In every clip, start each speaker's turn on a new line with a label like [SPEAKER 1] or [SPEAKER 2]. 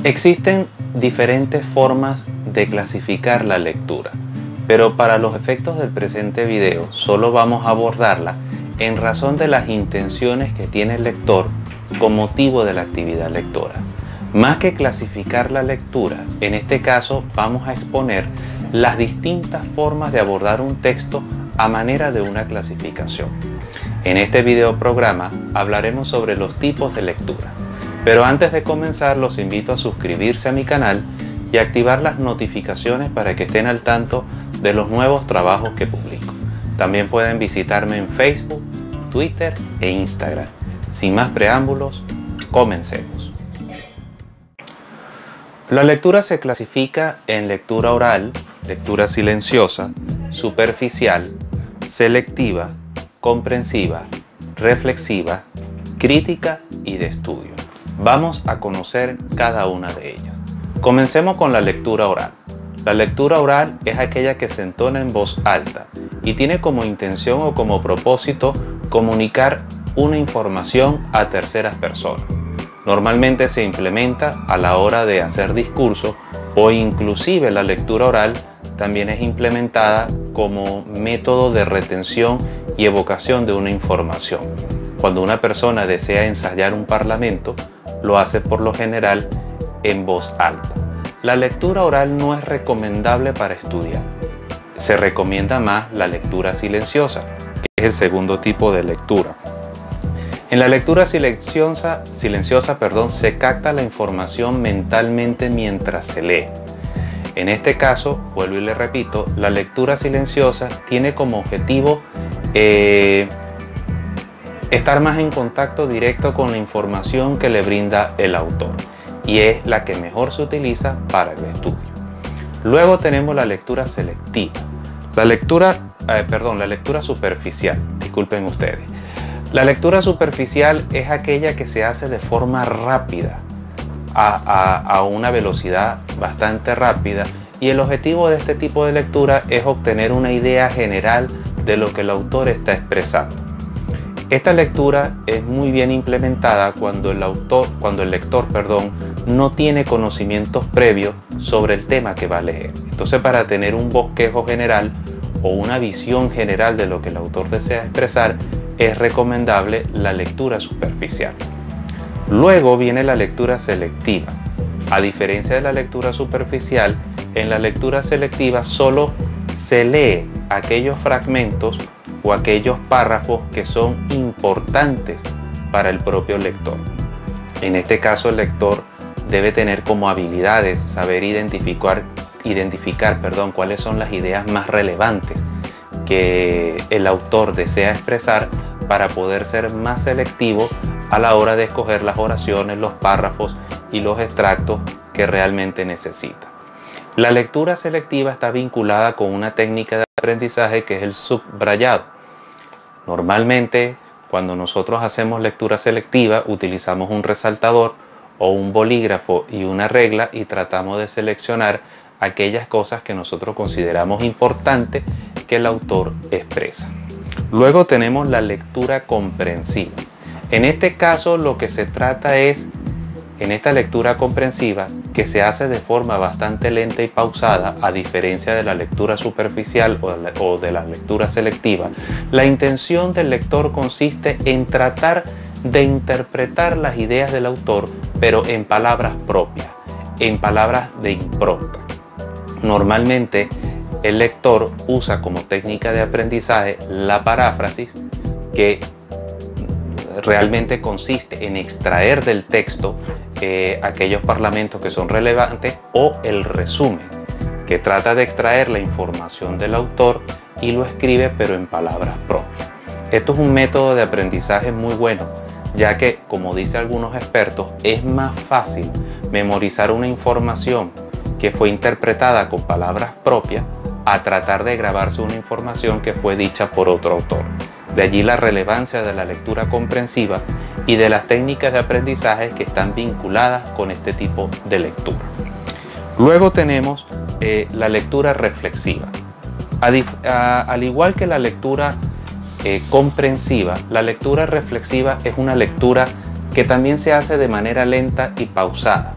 [SPEAKER 1] Existen diferentes formas de clasificar la lectura, pero para los efectos del presente video solo vamos a abordarla en razón de las intenciones que tiene el lector con motivo de la actividad lectora. Más que clasificar la lectura, en este caso vamos a exponer las distintas formas de abordar un texto a manera de una clasificación. En este video programa hablaremos sobre los tipos de lectura, pero antes de comenzar los invito a suscribirse a mi canal y activar las notificaciones para que estén al tanto de los nuevos trabajos que publico. También pueden visitarme en Facebook, Twitter e Instagram. Sin más preámbulos, comencemos. La lectura se clasifica en lectura oral, lectura silenciosa, superficial, selectiva, comprensiva, reflexiva, crítica y de estudio. Vamos a conocer cada una de ellas. Comencemos con la lectura oral. La lectura oral es aquella que se entona en voz alta y tiene como intención o como propósito comunicar una información a terceras personas. Normalmente se implementa a la hora de hacer discurso o inclusive la lectura oral también es implementada como método de retención y evocación de una información. Cuando una persona desea ensayar un parlamento, lo hace por lo general en voz alta. La lectura oral no es recomendable para estudiar. Se recomienda más la lectura silenciosa, que es el segundo tipo de lectura. En la lectura silenciosa, se capta la información mentalmente mientras se lee. En este caso, vuelvo y le repito, la lectura silenciosa tiene como objetivo estar más en contacto directo con la información que le brinda el autor y es la que mejor se utiliza para el estudio. Luego tenemos la lectura selectiva. La lectura superficial, disculpen ustedes. La lectura superficial es aquella que se hace de forma rápida, a una velocidad bastante rápida, y el objetivo de este tipo de lectura es obtener una idea general de lo que el autor está expresando. Esta lectura es muy bien implementada cuando el lector no tiene conocimientos previos sobre el tema que va a leer. Entonces, para tener un bosquejo general o una visión general de lo que el autor desea expresar, es recomendable la lectura superficial. Luego viene la lectura selectiva. A diferencia de la lectura superficial, en la lectura selectiva solo se lee aquellos fragmentos o aquellos párrafos que son importantes para el propio lector. En este caso, el lector debe tener como habilidades saber identificar cuáles son las ideas más relevantes que el autor desea expresar para poder ser más selectivo a la hora de escoger las oraciones, los párrafos y los extractos que realmente necesita. La lectura selectiva está vinculada con una técnica de aprendizaje que es el subrayado. Normalmente, cuando nosotros hacemos lectura selectiva, utilizamos un resaltador o un bolígrafo y una regla y tratamos de seleccionar aquellas cosas que nosotros consideramos importantes que el autor expresa. Luego tenemos la lectura comprensiva. En este caso, lo que se trata es, en esta lectura comprensiva, que se hace de forma bastante lenta y pausada, a diferencia de la lectura superficial o de la lectura selectiva. La intención del lector consiste en tratar de interpretar las ideas del autor, pero en palabras propias, en palabras de impronta. Normalmente, el lector usa como técnica de aprendizaje la paráfrasis, que realmente consiste en extraer del texto aquellos parlamentos que son relevantes, o el resumen, que trata de extraer la información del autor y lo escribe pero en palabras propias. Esto es un método de aprendizaje muy bueno, ya que, como dicen algunos expertos, es más fácil memorizar una información que fue interpretada con palabras propias a tratar de grabarse una información que fue dicha por otro autor. De allí la relevancia de la lectura comprensiva y de las técnicas de aprendizaje que están vinculadas con este tipo de lectura. Luego tenemos la lectura reflexiva. Al igual que la lectura comprensiva, la lectura reflexiva es una lectura que también se hace de manera lenta y pausada,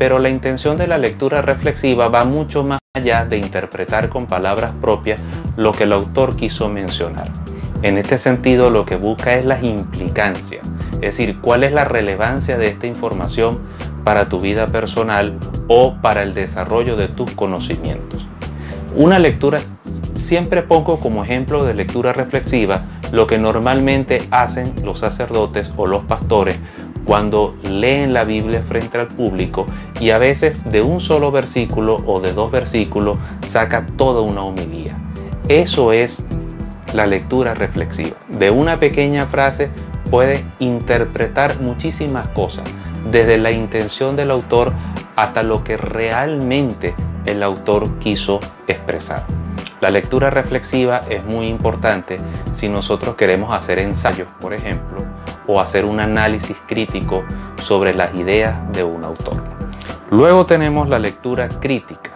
[SPEAKER 1] pero la intención de la lectura reflexiva va mucho más allá de interpretar con palabras propias lo que el autor quiso mencionar. En este sentido, lo que busca es las implicancias, es decir, cuál es la relevancia de esta información para tu vida personal o para el desarrollo de tus conocimientos. Una lectura, siempre pongo como ejemplo de lectura reflexiva lo que normalmente hacen los sacerdotes o los pastores cuando leen la Biblia frente al público y a veces de un solo versículo o de dos versículos saca toda una homilía. Eso es la lectura reflexiva. De una pequeña frase puedes interpretar muchísimas cosas, desde la intención del autor hasta lo que realmente el autor quiso expresar. La lectura reflexiva es muy importante si nosotros queremos hacer ensayos, por ejemplo, o hacer un análisis crítico sobre las ideas de un autor. Luego tenemos la lectura crítica.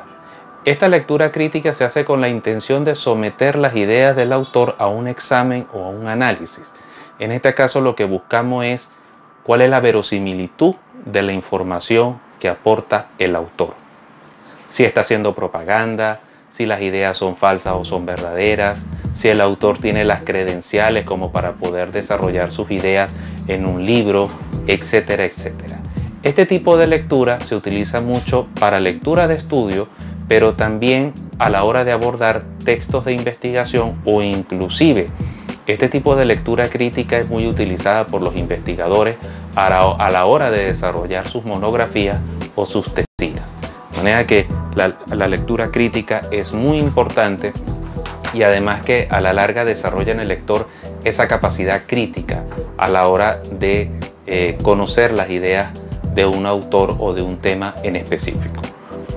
[SPEAKER 1] Esta lectura crítica se hace con la intención de someter las ideas del autor a un examen o a un análisis. En este caso lo que buscamos es cuál es la verosimilitud de la información que aporta el autor. Si está haciendo propaganda, si las ideas son falsas o son verdaderas, si el autor tiene las credenciales como para poder desarrollar sus ideas en un libro, etcétera, etcétera. Este tipo de lectura se utiliza mucho para lectura de estudio, pero también a la hora de abordar textos de investigación o inclusive este tipo de lectura crítica es muy utilizada por los investigadores a la hora de desarrollar sus monografías o sus tesis. De manera que la lectura crítica es muy importante y además que a la larga desarrolla en el lector esa capacidad crítica a la hora de conocer las ideas de un autor o de un tema en específico.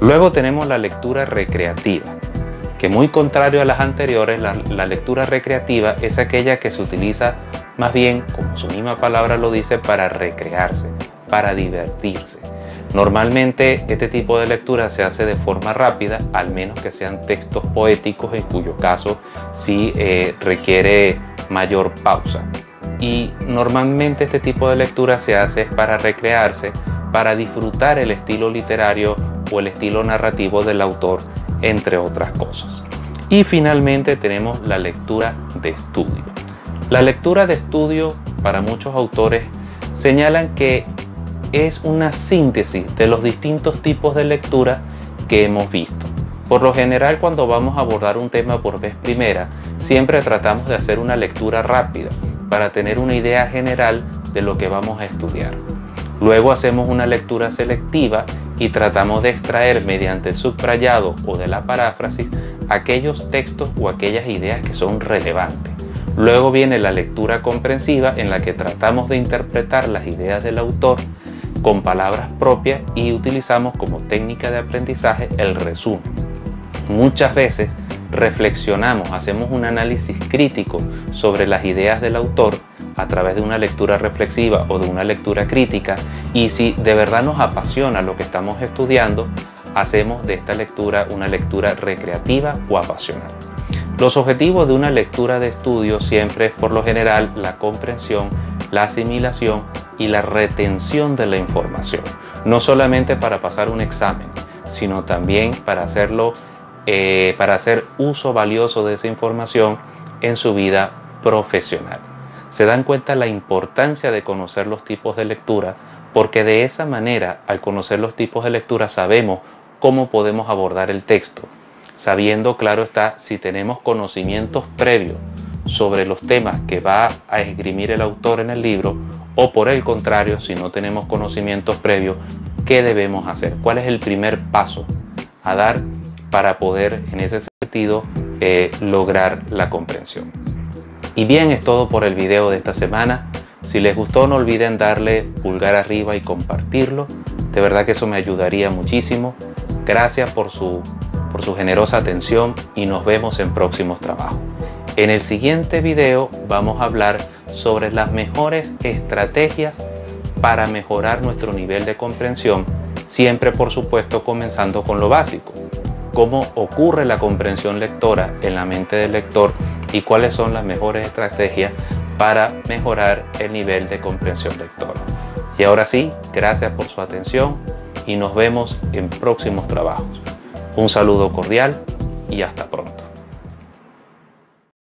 [SPEAKER 1] Luego tenemos la lectura recreativa, que muy contrario a las anteriores, la lectura recreativa es aquella que se utiliza más bien, como su misma palabra lo dice, para recrearse, para divertirse. Normalmente este tipo de lectura se hace de forma rápida, al menos que sean textos poéticos, en cuyo caso sí requiere mayor pausa. Y normalmente este tipo de lectura se hace para recrearse, para disfrutar el estilo literario o el estilo narrativo del autor, entre otras cosas. Y finalmente tenemos la lectura de estudio. La lectura de estudio, para muchos autores, señalan que es una síntesis de los distintos tipos de lectura que hemos visto. Por lo general, cuando vamos a abordar un tema por vez primera, siempre tratamos de hacer una lectura rápida para tener una idea general de lo que vamos a estudiar. Luego hacemos una lectura selectiva y tratamos de extraer mediante el subrayado o de la paráfrasis aquellos textos o aquellas ideas que son relevantes. Luego viene la lectura comprensiva, en la que tratamos de interpretar las ideas del autor con palabras propias y utilizamos como técnica de aprendizaje el resumen. Muchas veces reflexionamos, hacemos un análisis crítico sobre las ideas del autor a través de una lectura reflexiva o de una lectura crítica, y si de verdad nos apasiona lo que estamos estudiando, hacemos de esta lectura una lectura recreativa o apasionada. Los objetivos de una lectura de estudio siempre es, por lo general, la comprensión, la asimilación y la retención de la información. No solamente para pasar un examen, sino también para hacerlo, para hacer uso valioso de esa información en su vida profesional. Se dan cuenta la importancia de conocer los tipos de lectura, porque de esa manera, al conocer los tipos de lectura, sabemos cómo podemos abordar el texto, sabiendo, claro está, si tenemos conocimientos previos sobre los temas que va a esgrimir el autor en el libro, o por el contrario, si no tenemos conocimientos previos, ¿qué debemos hacer? ¿Cuál es el primer paso a dar para poder, en ese sentido, lograr la comprensión? Y bien, es todo por el video de esta semana. Si les gustó, no olviden darle pulgar arriba y compartirlo. De verdad que eso me ayudaría muchísimo. Gracias por su generosa atención y nos vemos en próximos trabajos. En el siguiente video vamos a hablar sobre las mejores estrategias para mejorar nuestro nivel de comprensión, siempre por supuesto comenzando con lo básico. Cómo ocurre la comprensión lectora en la mente del lector y cuáles son las mejores estrategias para mejorar el nivel de comprensión lectora. Y ahora sí, gracias por su atención y nos vemos en próximos trabajos. Un saludo cordial y hasta pronto.